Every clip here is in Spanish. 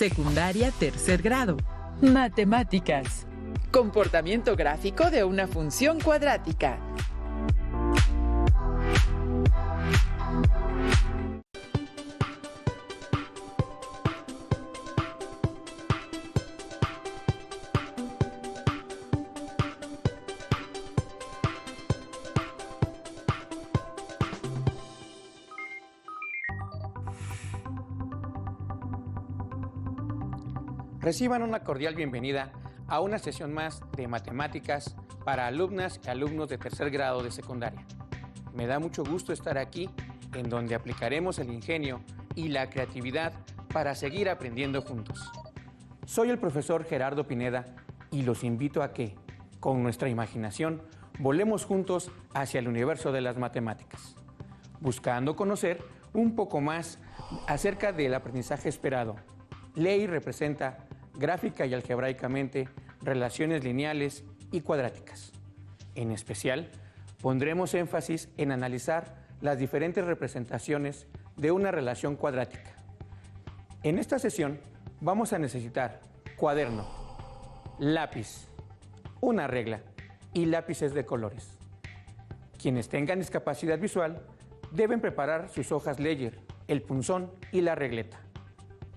Secundaria, tercer grado. Matemáticas. Comportamiento gráfico de una función cuadrática. Reciban una cordial bienvenida a una sesión más de matemáticas para alumnas y alumnos de tercer grado de secundaria. Me da mucho gusto estar aquí, en donde aplicaremos el ingenio y la creatividad para seguir aprendiendo juntos. Soy el profesor Gerardo Pineda y los invito a que, con nuestra imaginación, volemos juntos hacia el universo de las matemáticas, buscando conocer un poco más acerca del aprendizaje esperado. Ley representa gráfica y algebraicamente relaciones lineales y cuadráticas. En especial, pondremos énfasis en analizar las diferentes representaciones de una relación cuadrática. En esta sesión vamos a necesitar cuaderno, lápiz, una regla y lápices de colores. Quienes tengan discapacidad visual deben preparar sus hojas Ledger, el punzón y la regleta.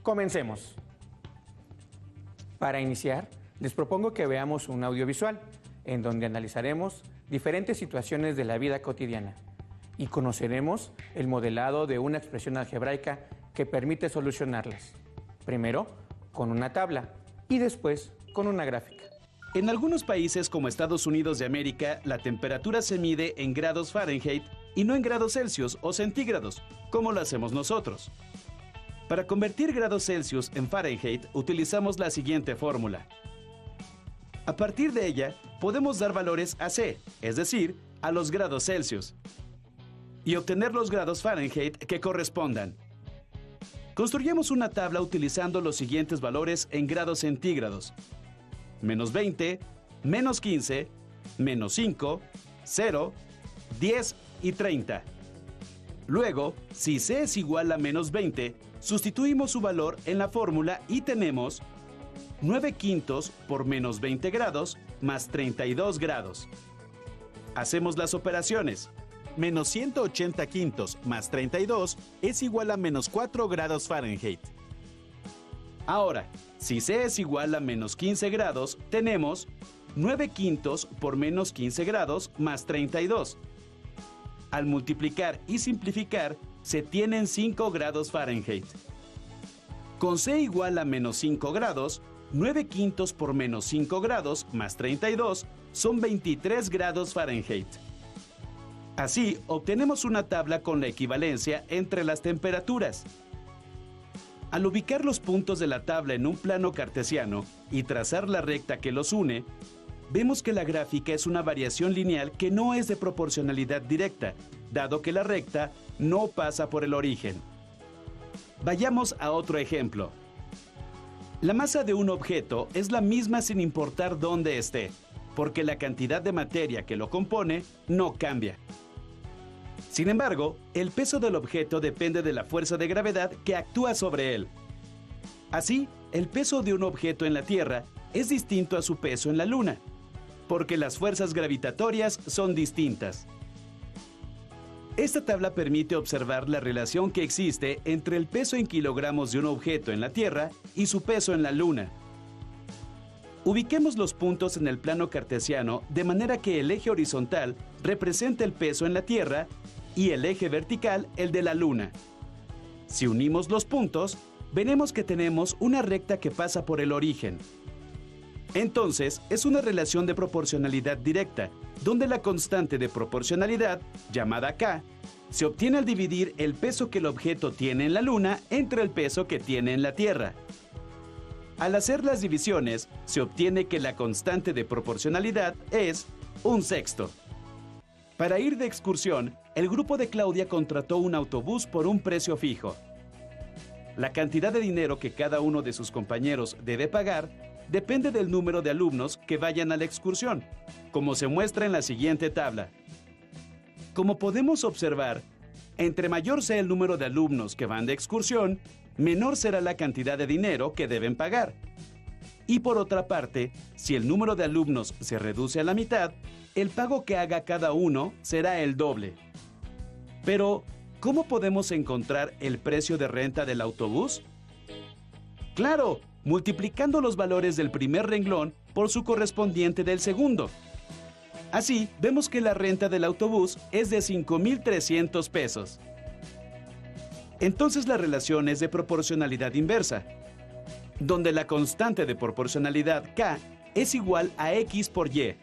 Comencemos. Para iniciar, les propongo que veamos un audiovisual en donde analizaremos diferentes situaciones de la vida cotidiana y conoceremos el modelado de una expresión algebraica que permite solucionarlas. Primero, con una tabla y después con una gráfica. En algunos países como Estados Unidos de América, la temperatura se mide en grados Fahrenheit y no en grados Celsius o centígrados, como lo hacemos nosotros. Para convertir grados Celsius en Fahrenheit, utilizamos la siguiente fórmula. A partir de ella, podemos dar valores a C, es decir, a los grados Celsius, y obtener los grados Fahrenheit que correspondan. Construyamos una tabla utilizando los siguientes valores en grados centígrados: menos 20, menos 15, menos 5, 0, 10 y 30. Luego, si C es igual a menos 20, sustituimos su valor en la fórmula y tenemos 9 quintos por menos 20 grados más 32 grados. Hacemos las operaciones. Menos 180 quintos más 32 es igual a menos 4 grados Fahrenheit. Ahora, si C es igual a menos 15 grados, tenemos 9 quintos por menos 15 grados más 32. Al multiplicar y simplificar, se tienen 5 grados Fahrenheit. Con C igual a menos 5 grados, 9 quintos por menos 5 grados más 32 son 23 grados Fahrenheit. Así, obtenemos una tabla con la equivalencia entre las temperaturas. Al ubicar los puntos de la tabla en un plano cartesiano y trazar la recta que los une, vemos que la gráfica es una variación lineal que no es de proporcionalidad directa, dado que la recta no pasa por el origen. Vayamos a otro ejemplo. La masa de un objeto es la misma sin importar dónde esté, porque la cantidad de materia que lo compone no cambia. Sin embargo, el peso del objeto depende de la fuerza de gravedad que actúa sobre él. Así, el peso de un objeto en la Tierra es distinto a su peso en la Luna, porque las fuerzas gravitatorias son distintas. Esta tabla permite observar la relación que existe entre el peso en kilogramos de un objeto en la Tierra y su peso en la Luna. Ubiquemos los puntos en el plano cartesiano de manera que el eje horizontal represente el peso en la Tierra y el eje vertical el de la Luna. Si unimos los puntos, veremos que tenemos una recta que pasa por el origen. Entonces, es una relación de proporcionalidad directa, donde la constante de proporcionalidad, llamada K, se obtiene al dividir el peso que el objeto tiene en la Luna entre el peso que tiene en la Tierra. Al hacer las divisiones, se obtiene que la constante de proporcionalidad es 1/6. Para ir de excursión, el grupo de Claudia contrató un autobús por un precio fijo. La cantidad de dinero que cada uno de sus compañeros debe pagar depende del número de alumnos que vayan a la excursión, como se muestra en la siguiente tabla. Como podemos observar, Entre mayor sea el número de alumnos que van de excursión, menor será la cantidad de dinero que deben pagar. Y por otra parte, si el número de alumnos se reduce a la mitad, el pago que haga cada uno será el doble. Pero, ¿cómo podemos encontrar el precio de renta del autobús? ¡Claro! Multiplicando los valores del primer renglón por su correspondiente del segundo. Así, vemos que la renta del autobús es de 5,300 pesos. Entonces la relación es de proporcionalidad inversa, donde la constante de proporcionalidad K es igual a X por Y.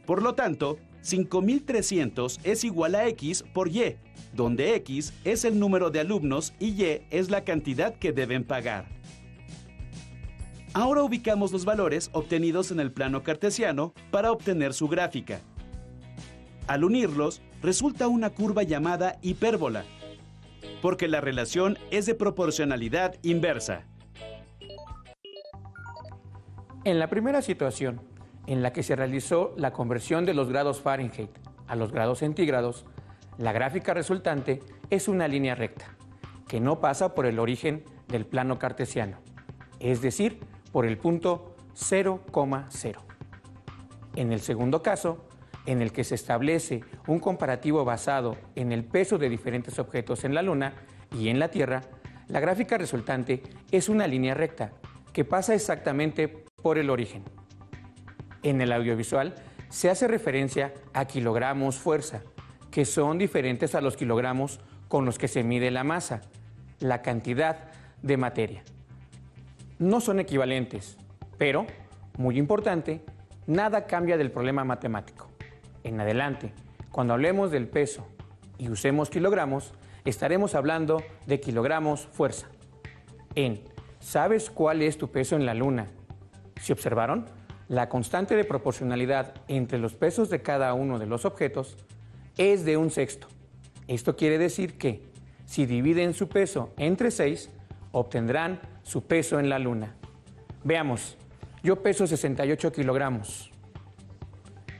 Por lo tanto, 5,300 es igual a X por Y, donde X es el número de alumnos y Y es la cantidad que deben pagar. Ahora ubicamos los valores obtenidos en el plano cartesiano para obtener su gráfica. Al unirlos, resulta una curva llamada hipérbola, porque la relación es de proporcionalidad inversa. En la primera situación, en la que se realizó la conversión de los grados Fahrenheit a los grados centígrados, la gráfica resultante es una línea recta, que no pasa por el origen del plano cartesiano, es decir, por el punto 0,0. En el segundo caso, en el que se establece un comparativo basado en el peso de diferentes objetos en la Luna y en la Tierra, la gráfica resultante es una línea recta que pasa exactamente por el origen. En el audiovisual se hace referencia a kilogramos fuerza, que son diferentes a los kilogramos con los que se mide la masa, la cantidad de materia. No son equivalentes, pero, muy importante, nada cambia del problema matemático. En adelante, cuando hablemos del peso y usemos kilogramos, estaremos hablando de kilogramos fuerza. ¿Sabes cuál es tu peso en la Luna? ¿Se observaron? La constante de proporcionalidad entre los pesos de cada uno de los objetos es de 1/6. Esto quiere decir que, si dividen su peso entre 6, obtendrán su peso en la Luna. Veamos, yo peso 68 kilogramos.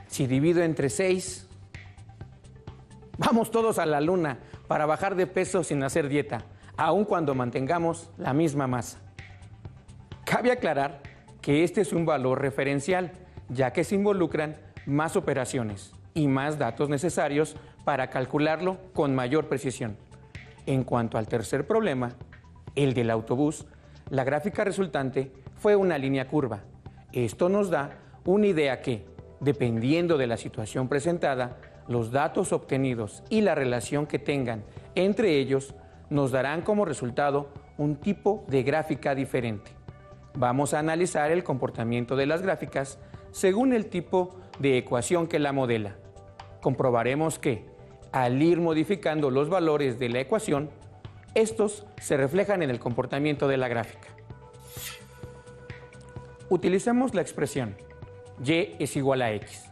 Si divido entre 6, vamos todos a la Luna para bajar de peso sin hacer dieta, aun cuando mantengamos la misma masa. Cabe aclarar que este es un valor referencial, ya que se involucran más operaciones y más datos necesarios para calcularlo con mayor precisión. En cuanto al tercer problema, el del autobús, la gráfica resultante fue una línea curva. Esto nos da una idea que, dependiendo de la situación presentada, los datos obtenidos y la relación que tengan entre ellos nos darán como resultado un tipo de gráfica diferente. Vamos a analizar el comportamiento de las gráficas según el tipo de ecuación que la modela. Comprobaremos que, al ir modificando los valores de la ecuación, estos se reflejan en el comportamiento de la gráfica. Utilicemos la expresión y es igual a x.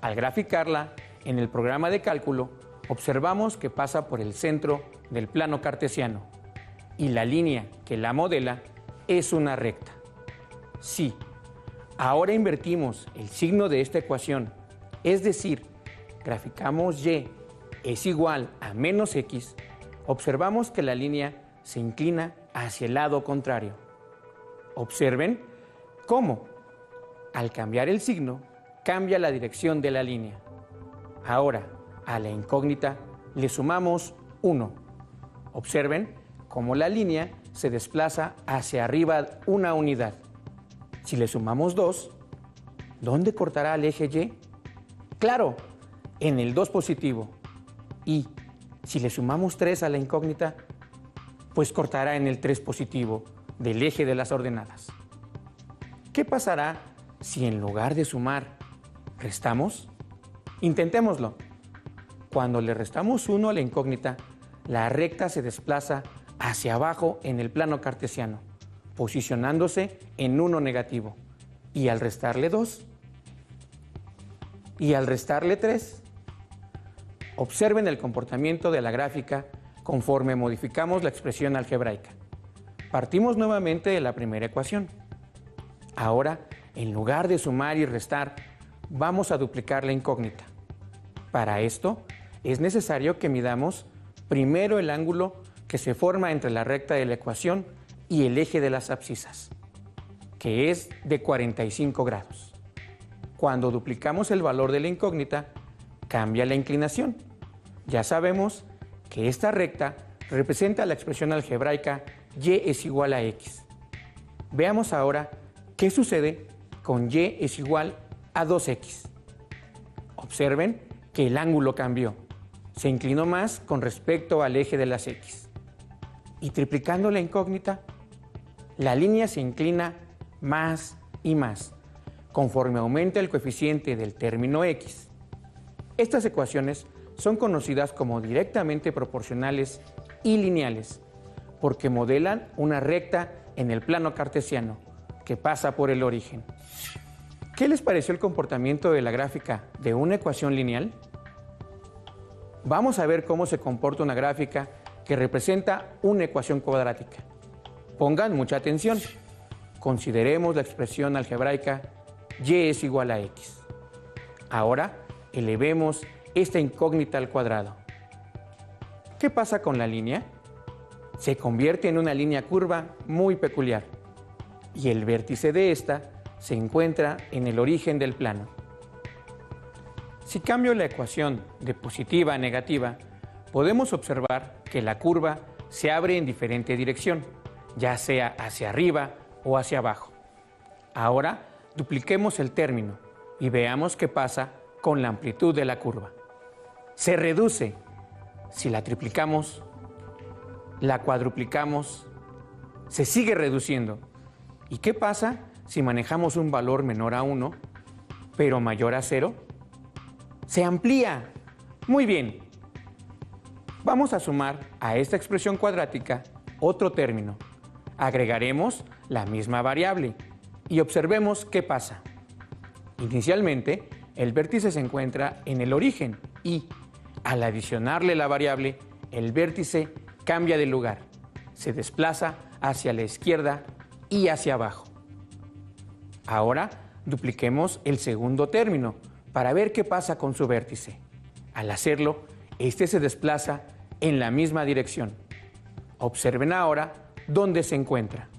Al graficarla en el programa de cálculo, observamos que pasa por el centro del plano cartesiano y la línea que la modela es una recta. Si ahora invertimos el signo de esta ecuación, es decir, graficamos y es igual a menos x, observamos que la línea se inclina hacia el lado contrario. Observen cómo, al cambiar el signo, cambia la dirección de la línea. Ahora, a la incógnita le sumamos 1. Observen cómo la línea se desplaza hacia arriba una unidad. Si le sumamos 2, ¿dónde cortará el eje Y? ¡Claro! En el 2 positivo. Y si le sumamos 3 a la incógnita, pues cortará en el 3 positivo del eje de las ordenadas. ¿Qué pasará si en lugar de sumar, restamos? Intentémoslo. Cuando le restamos 1 a la incógnita, la recta se desplaza hacia abajo en el plano cartesiano, posicionándose en 1 negativo. Y al restarle 2, y al restarle 3, observen el comportamiento de la gráfica conforme modificamos la expresión algebraica. Partimos nuevamente de la primera ecuación. Ahora, en lugar de sumar y restar, vamos a duplicar la incógnita. Para esto, es necesario que midamos primero el ángulo que se forma entre la recta de la ecuación y el eje de las abscisas, que es de 45 grados. Cuando duplicamos el valor de la incógnita, cambia la inclinación. Ya sabemos que esta recta representa la expresión algebraica y es igual a x. Veamos ahora qué sucede con y es igual a 2x. Observen que el ángulo cambió. Se inclinó más con respecto al eje de las x. Y triplicando la incógnita, la línea se inclina más y más, conforme aumenta el coeficiente del término x. Estas ecuaciones son conocidas como directamente proporcionales y lineales, porque modelan una recta en el plano cartesiano que pasa por el origen. ¿Qué les pareció el comportamiento de la gráfica de una ecuación lineal? Vamos a ver cómo se comporta una gráfica que representa una ecuación cuadrática. Pongan mucha atención. Consideremos la expresión algebraica y es igual a x. Ahora elevemos esta incógnita al cuadrado. ¿Qué pasa con la línea? Se convierte en una línea curva muy peculiar y el vértice de esta se encuentra en el origen del plano. Si cambio la ecuación de positiva a negativa, podemos observar que la curva se abre en diferente dirección, ya sea hacia arriba o hacia abajo. Ahora dupliquemos el término y veamos qué pasa con la amplitud de la curva. Se reduce. Si la triplicamos, la cuadruplicamos, se sigue reduciendo. ¿Y qué pasa si manejamos un valor menor a 1, pero mayor a 0? Se amplía. Muy bien. Vamos a sumar a esta expresión cuadrática otro término. Agregaremos la misma variable y observemos qué pasa. Inicialmente, el vértice se encuentra en el origen y, al adicionarle la variable, el vértice cambia de lugar. Se desplaza hacia la izquierda y hacia abajo. Ahora dupliquemos el segundo término para ver qué pasa con su vértice. Al hacerlo, este se desplaza en la misma dirección. Observen ahora dónde se encuentra.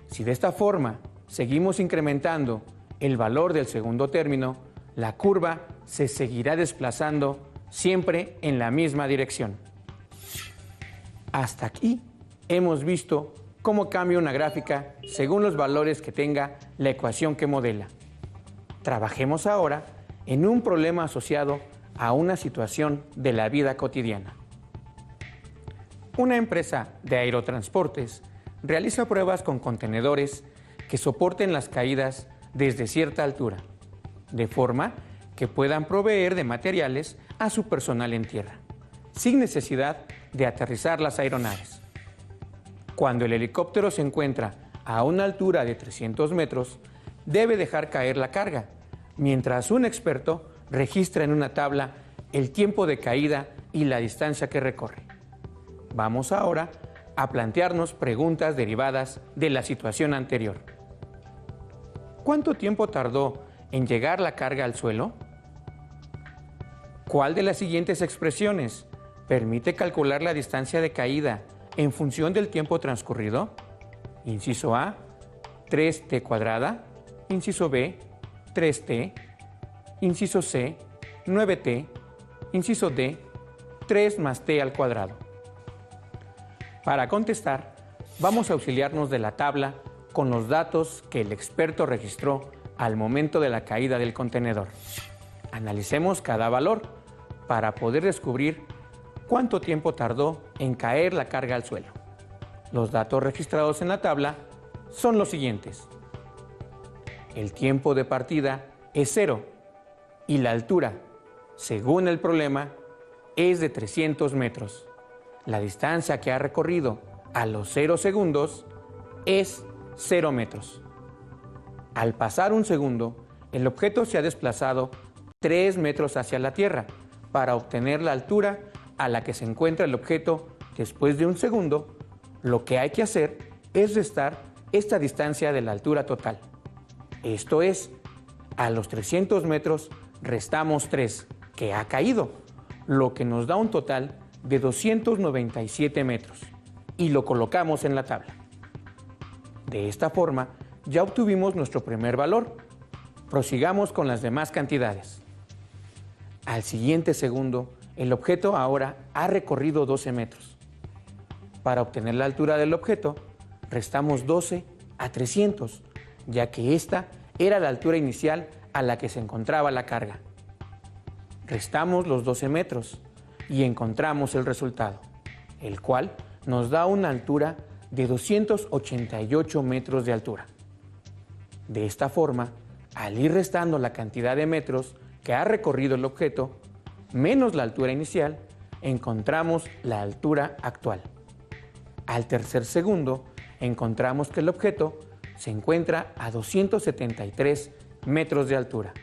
Si de esta forma seguimos incrementando el valor del segundo término, la curva se seguirá desplazando siempre en la misma dirección. Hasta aquí hemos visto cómo cambia una gráfica según los valores que tenga la ecuación que modela. Trabajemos ahora en un problema asociado a una situación de la vida cotidiana. Una empresa de aerotransportes realiza pruebas con contenedores que soporten las caídas desde cierta altura, de forma que puedan proveer de materiales a su personal en tierra, sin necesidad de aterrizar las aeronaves. Cuando el helicóptero se encuentra a una altura de 300 metros, debe dejar caer la carga, mientras un experto registra en una tabla el tiempo de caída y la distancia que recorre. Vamos ahora a plantearnos preguntas derivadas de la situación anterior. ¿Cuánto tiempo tardó en llegar la carga al suelo? ¿Cuál de las siguientes expresiones permite calcular la distancia de caída en función del tiempo transcurrido? Inciso A, 3t cuadrada. Inciso B, 3t. Inciso C, 9t. Inciso D, 3 más t al cuadrado. Para contestar, vamos a auxiliarnos de la tabla con los datos que el experto registró al momento de la caída del contenedor. Analicemos cada valor para poder descubrir cuánto tiempo tardó en caer la carga al suelo. Los datos registrados en la tabla son los siguientes. El tiempo de partida es 0 y la altura, según el problema, es de 300 metros. La distancia que ha recorrido a los 0 segundos es 0 metros. Al pasar un segundo, el objeto se ha desplazado 3 metros hacia la Tierra para obtener la altura a la que se encuentra el objeto después de un segundo. Lo que hay que hacer es restar esta distancia de la altura total. Esto es, a los 300 metros restamos 3, que ha caído, lo que nos da un total de 297 metros, y lo colocamos en la tabla. De esta forma, ya obtuvimos nuestro primer valor. Prosigamos con las demás cantidades. Al siguiente segundo, el objeto ahora ha recorrido 12 metros. Para obtener la altura del objeto, restamos 12 a 300, ya que esta era la altura inicial a la que se encontraba la carga. Restamos los 12 metros y encontramos el resultado, el cual nos da una altura de 288 metros de altura. De esta forma, al ir restando la cantidad de metros que ha recorrido el objeto, menos la altura inicial, encontramos la altura actual. Al tercer segundo, encontramos que el objeto se encuentra a 273 metros de altura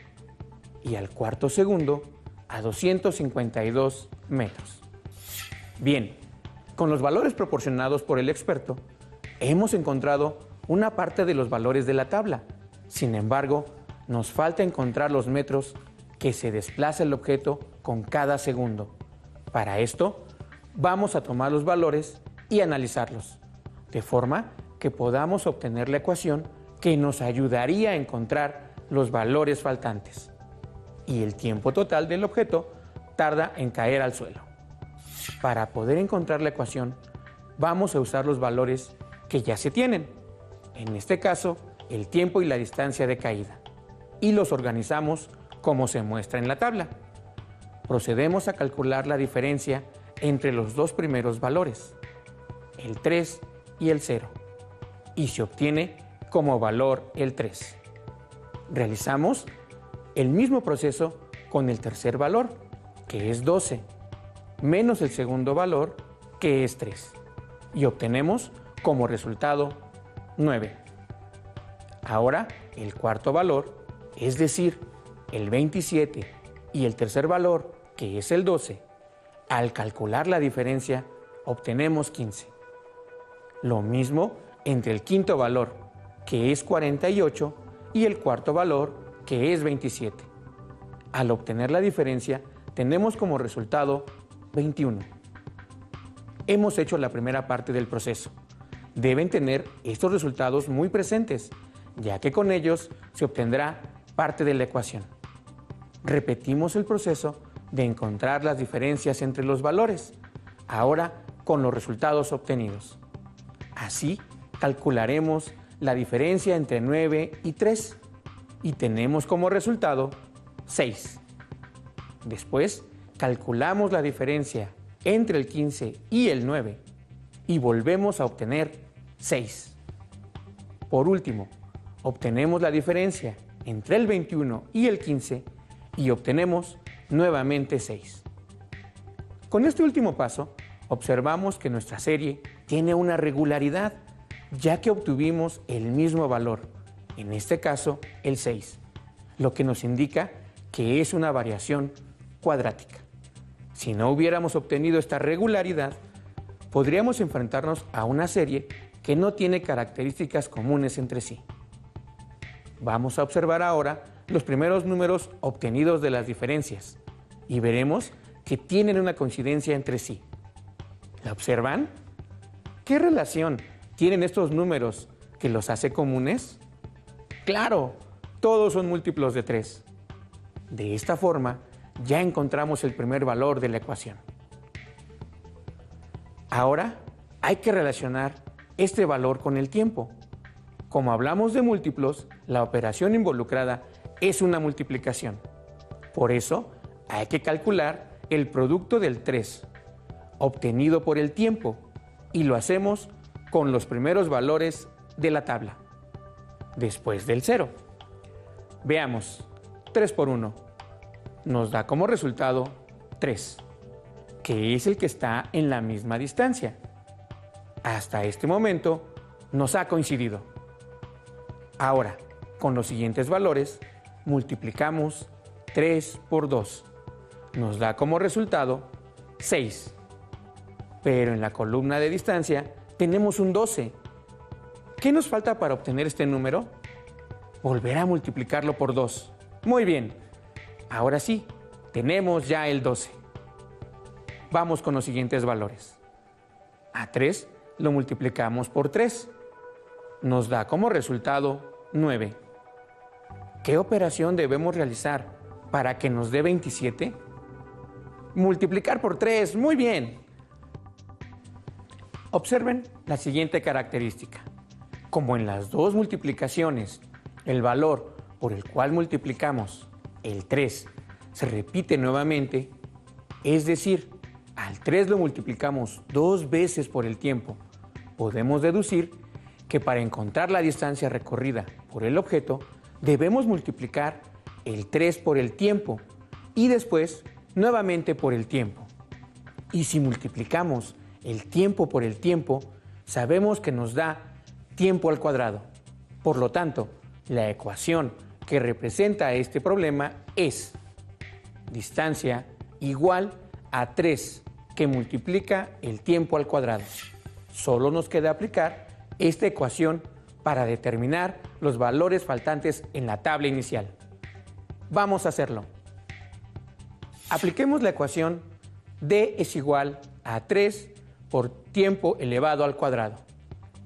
y al cuarto segundo a 252 metros. Bien, con los valores proporcionados por el experto, hemos encontrado una parte de los valores de la tabla. Sin embargo, nos falta encontrar los metros que se desplaza el objeto con cada segundo. Para esto, vamos a tomar los valores y analizarlos, de forma que podamos obtener la ecuación que nos ayudaría a encontrar los valores faltantes. Y el tiempo total del objeto tarda en caer al suelo. Para poder encontrar la ecuación, vamos a usar los valores que ya se tienen, en este caso, el tiempo y la distancia de caída, y los organizamos como se muestra en la tabla. Procedemos a calcular la diferencia entre los dos primeros valores, el 3 y el 0, y se obtiene como valor el 3. Realizamos el mismo proceso con el tercer valor, que es 12, menos el segundo valor, que es 3, y obtenemos como resultado 9. Ahora, el cuarto valor, es decir, el 27, y el tercer valor, que es el 12, al calcular la diferencia, obtenemos 15. Lo mismo entre el quinto valor, que es 48, y el cuarto valor, que es 27. Al obtener la diferencia, tenemos como resultado 21. Hemos hecho la primera parte del proceso. Deben tener estos resultados muy presentes, ya que con ellos se obtendrá parte de la ecuación. Repetimos el proceso de encontrar las diferencias entre los valores, ahora con los resultados obtenidos. Así, calcularemos la diferencia entre 9 y 3 y tenemos como resultado 6. Después, calculamos la diferencia entre el 15 y el 9 y volvemos a obtener 6. Por último, obtenemos la diferencia entre el 21 y el 15 y obtenemos nuevamente 6. Con este último paso, observamos que nuestra serie tiene una regularidad, ya que obtuvimos el mismo valor, en este caso el 6, lo que nos indica que es una variación cuadrática. Si no hubiéramos obtenido esta regularidad, podríamos enfrentarnos a una serie que no tiene características comunes entre sí. Vamos a observar ahora los primeros números obtenidos de las diferencias y veremos que tienen una coincidencia entre sí. ¿La observan? ¿Qué relación tienen estos números que los hace comunes? ¡Claro! Todos son múltiplos de 3. De esta forma, ya encontramos el primer valor de la ecuación. Ahora, hay que relacionar este valor con el tiempo. Como hablamos de múltiplos, la operación involucrada es una multiplicación. Por eso, hay que calcular el producto del 3, obtenido por el tiempo, y lo hacemos con los primeros valores de la tabla, después del 0. Veamos, 3 por 1 nos da como resultado 3, que es el que está en la misma distancia. Hasta este momento nos ha coincidido. Ahora, con los siguientes valores, multiplicamos 3 por 2. Nos da como resultado 6. Pero en la columna de distancia tenemos un 12. ¿Qué nos falta para obtener este número? Volver a multiplicarlo por 2. Muy bien. Ahora sí, tenemos ya el 12. Vamos con los siguientes valores. A 3 lo multiplicamos por 3. Nos da como resultado 9. ¿Qué operación debemos realizar para que nos dé 27? Multiplicar por 3, muy bien. Observen la siguiente característica. Como en las dos multiplicaciones, el valor por el cual multiplicamos el 3 se repite nuevamente, es decir, al 3 lo multiplicamos 2 veces por el tiempo, podemos deducir que para encontrar la distancia recorrida por el objeto, debemos multiplicar el 3 por el tiempo y después nuevamente por el tiempo. Y si multiplicamos el tiempo por el tiempo, sabemos que nos da tiempo al cuadrado. Por lo tanto, la ecuación que representa este problema es distancia igual a 3 que multiplica el tiempo al cuadrado. Solo nos queda aplicar esta ecuación para determinar los valores faltantes en la tabla inicial. Vamos a hacerlo. Apliquemos la ecuación d es igual a 3 por tiempo elevado al cuadrado.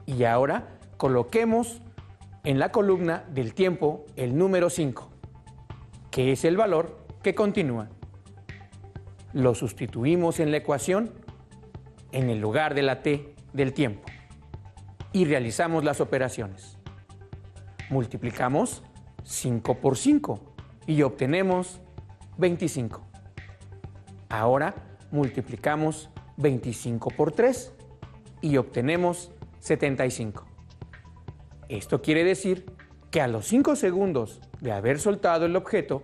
Y ahora coloquemos en la columna del tiempo el número 5, que es el valor que continúa. Lo sustituimos en la ecuación en el lugar de la t del tiempo y realizamos las operaciones. Multiplicamos 5 por 5 y obtenemos 25. Ahora multiplicamos 25 por 3 y obtenemos 75. Esto quiere decir que a los 5 segundos de haber soltado el objeto,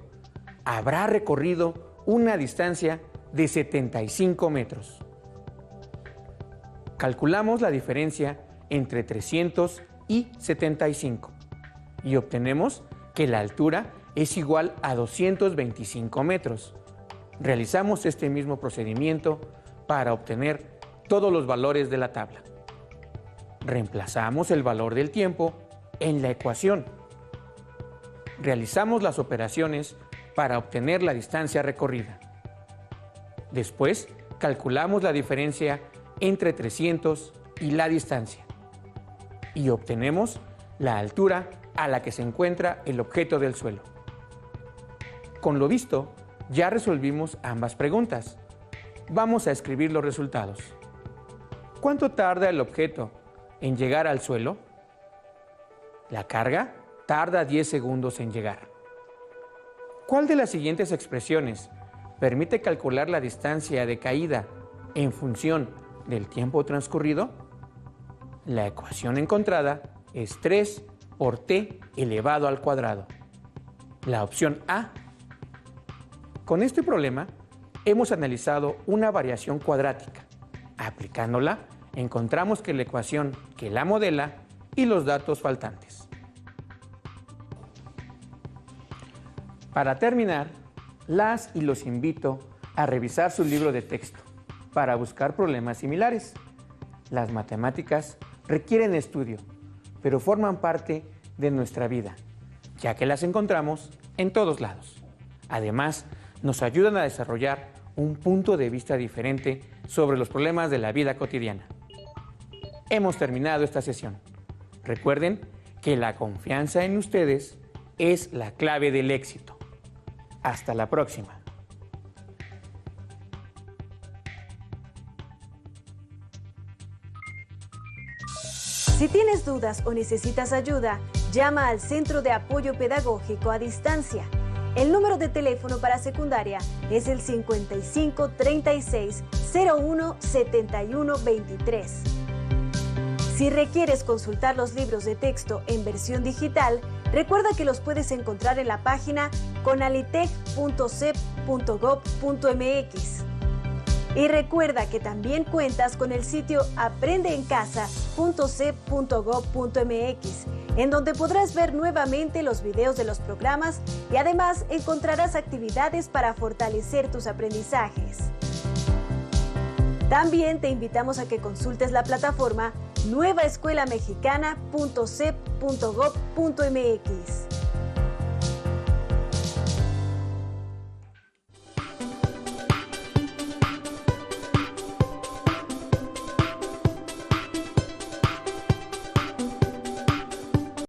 habrá recorrido una distancia de 75 metros. Calculamos la diferencia entre 300 y 75 y obtenemos que la altura es igual a 225 metros. Realizamos este mismo procedimiento para obtener todos los valores de la tabla. Reemplazamos el valor del tiempo en la ecuación. Realizamos las operaciones para obtener la distancia recorrida. Después, calculamos la diferencia entre 300 y la distancia. Y obtenemos la altura a la que se encuentra el objeto del suelo. Con lo visto, ya resolvimos ambas preguntas. Vamos a escribir los resultados. ¿Cuánto tarda el objeto en llegar al suelo? La carga tarda 10 segundos en llegar. ¿Cuál de las siguientes expresiones permite calcular la distancia de caída en función del tiempo transcurrido? La ecuación encontrada es 3 por t elevado al cuadrado. La opción A. Con este problema hemos analizado una variación cuadrática. Aplicándola, encontramos que la ecuación que la modela y los datos faltantes. Para terminar, las y los invito a revisar su libro de texto para buscar problemas similares. Las matemáticas requieren estudio, pero forman parte de nuestra vida, ya que las encontramos en todos lados. Además, nos ayudan a desarrollar un punto de vista diferente sobre los problemas de la vida cotidiana. Hemos terminado esta sesión. Recuerden que la confianza en ustedes es la clave del éxito. Hasta la próxima. Si tienes dudas o necesitas ayuda, llama al Centro de Apoyo Pedagógico a Distancia. El número de teléfono para secundaria es el 55 36 01 71 23. Si requieres consultar los libros de texto en versión digital, recuerda que los puedes encontrar en la página conalitec.cep.gov.mx. Y recuerda que también cuentas con el sitio aprendeencasa.cep.gov.mx, en donde podrás ver nuevamente los videos de los programas y además encontrarás actividades para fortalecer tus aprendizajes. También te invitamos a que consultes la plataforma nuevaescuelamexicana.cep.gov.mx.